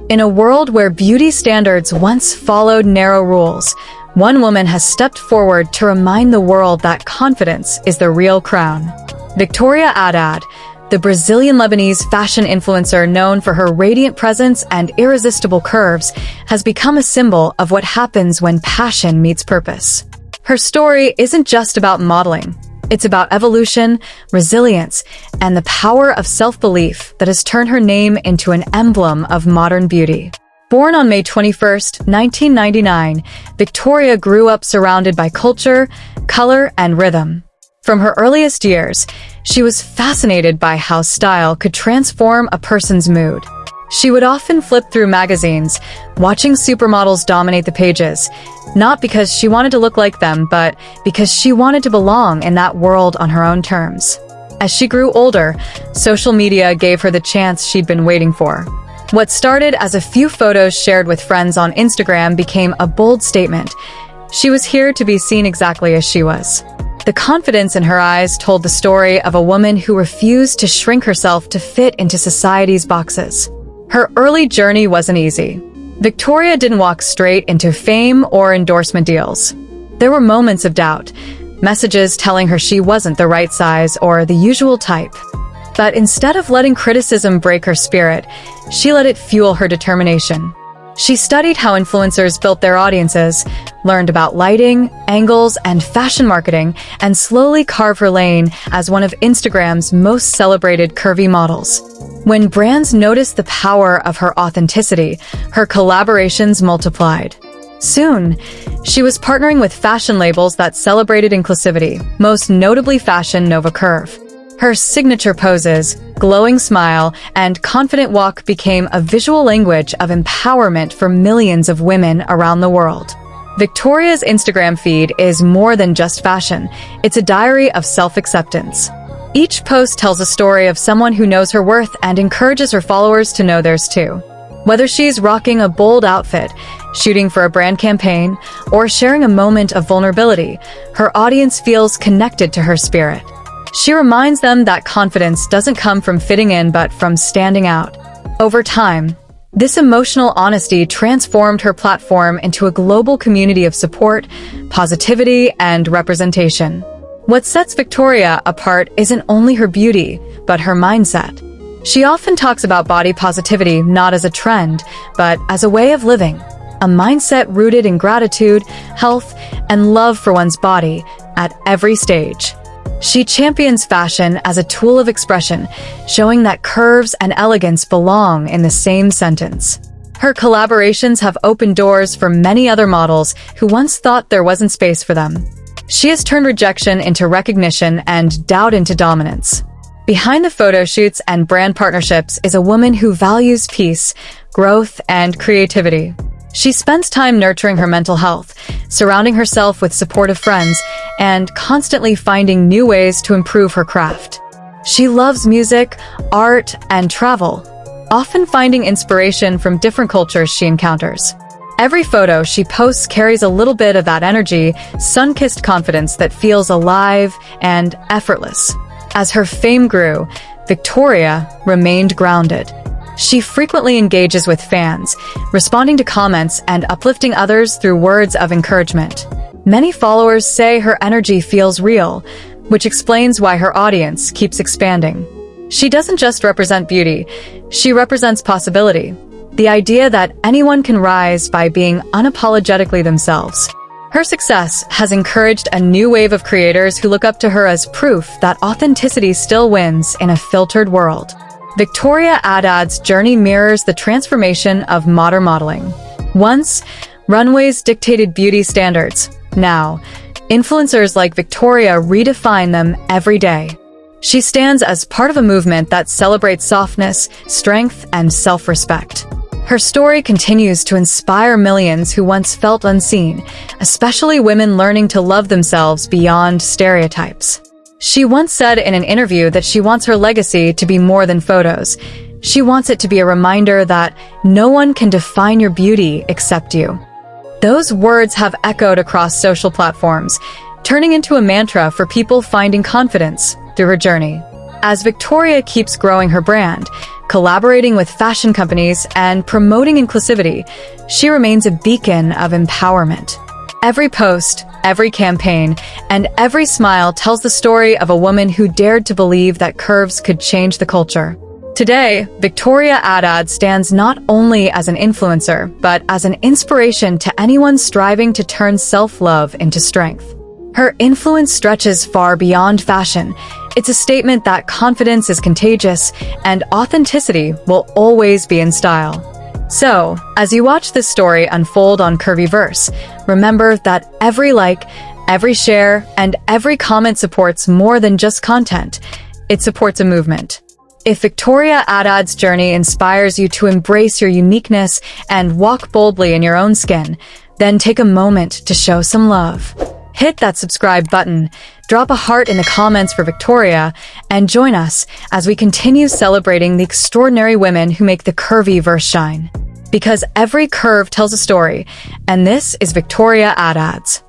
In a world where beauty standards once followed narrow rules, one woman has stepped forward to remind the world that confidence is the real crown. Victorya Addad, the Brazilian-Lebanese fashion influencer known for her radiant presence and irresistible curves, has become a symbol of what happens when passion meets purpose. Her story isn't just about modeling. It's about evolution, resilience, and the power of self-belief that has turned her name into an emblem of modern beauty. Born on May 21, 1999, Victorya grew up surrounded by culture, color, and rhythm. From her earliest years, she was fascinated by how style could transform a person's mood. She would often flip through magazines, watching supermodels dominate the pages, not because she wanted to look like them, but because she wanted to belong in that world on her own terms. As she grew older, social media gave her the chance she'd been waiting for. What started as a few photos shared with friends on Instagram became a bold statement. She was here to be seen exactly as she was. The confidence in her eyes told the story of a woman who refused to shrink herself to fit into society's boxes. Her early journey wasn't easy. Victorya didn't walk straight into fame or endorsement deals. There were moments of doubt, messages telling her she wasn't the right size or the usual type. But instead of letting criticism break her spirit, she let it fuel her determination. She studied how influencers built their audiences, learned about lighting, angles, and fashion marketing, and slowly carved her lane as one of Instagram's most celebrated curvy models. When brands noticed the power of her authenticity, her collaborations multiplied. Soon, she was partnering with fashion labels that celebrated inclusivity, most notably Fashion Nova Curve. Her signature poses, glowing smile, and confident walk became a visual language of empowerment for millions of women around the world. Victorya's Instagram feed is more than just fashion. It's a diary of self-acceptance. Each post tells a story of someone who knows her worth and encourages her followers to know theirs too. Whether she's rocking a bold outfit, shooting for a brand campaign, or sharing a moment of vulnerability, her audience feels connected to her spirit. She reminds them that confidence doesn't come from fitting in but from standing out. Over time, this emotional honesty transformed her platform into a global community of support, positivity, and representation. What sets Victorya apart isn't only her beauty, but her mindset. She often talks about body positivity not as a trend, but as a way of living, a mindset rooted in gratitude, health, and love for one's body at every stage. She champions fashion as a tool of expression, showing that curves and elegance belong in the same sentence. Her collaborations have opened doors for many other models who once thought there wasn't space for them. She has turned rejection into recognition and doubt into dominance. Behind the photo shoots and brand partnerships is a woman who values peace, growth, and creativity. She spends time nurturing her mental health, surrounding herself with supportive friends, and constantly finding new ways to improve her craft. She loves music, art, and travel, often finding inspiration from different cultures she encounters. Every photo she posts carries a little bit of that energy, sun-kissed confidence that feels alive and effortless. As her fame grew, Victorya remained grounded. She frequently engages with fans, responding to comments and uplifting others through words of encouragement. Many followers say her energy feels real, which explains why her audience keeps expanding. She doesn't just represent beauty, she represents possibility, the idea that anyone can rise by being unapologetically themselves. Her success has encouraged a new wave of creators who look up to her as proof that authenticity still wins in a filtered world. Victorya Addad's journey mirrors the transformation of modern modeling. Once, runways dictated beauty standards. Now, influencers like Victorya redefine them every day. She stands as part of a movement that celebrates softness, strength, and self-respect. Her story continues to inspire millions who once felt unseen, especially women learning to love themselves beyond stereotypes. She once said in an interview that she wants her legacy to be more than photos. She wants it to be a reminder that no one can define your beauty except you. Those words have echoed across social platforms, turning into a mantra for people finding confidence through her journey. As Victorya keeps growing her brand, Collaborating with fashion companies and promoting inclusivity, she remains a beacon of empowerment. Every post, every campaign, and every smile tells the story of a woman who dared to believe that curves could change the culture. Today, Victorya Addad stands not only as an influencer, but as an inspiration to anyone striving to turn self-love into strength. Her influence stretches far beyond fashion. It's a statement that confidence is contagious and authenticity will always be in style. So, as you watch this story unfold on Curvyverse, remember that every like, every share, and every comment supports more than just content. It supports a movement. If Victorya Addad's journey inspires you to embrace your uniqueness and walk boldly in your own skin, then take a moment to show some love. Hit that subscribe button, drop a heart in the comments for Victorya, and join us as we continue celebrating the extraordinary women who make the Curvyverse shine. Because every curve tells a story, and this is Victorya Addad's.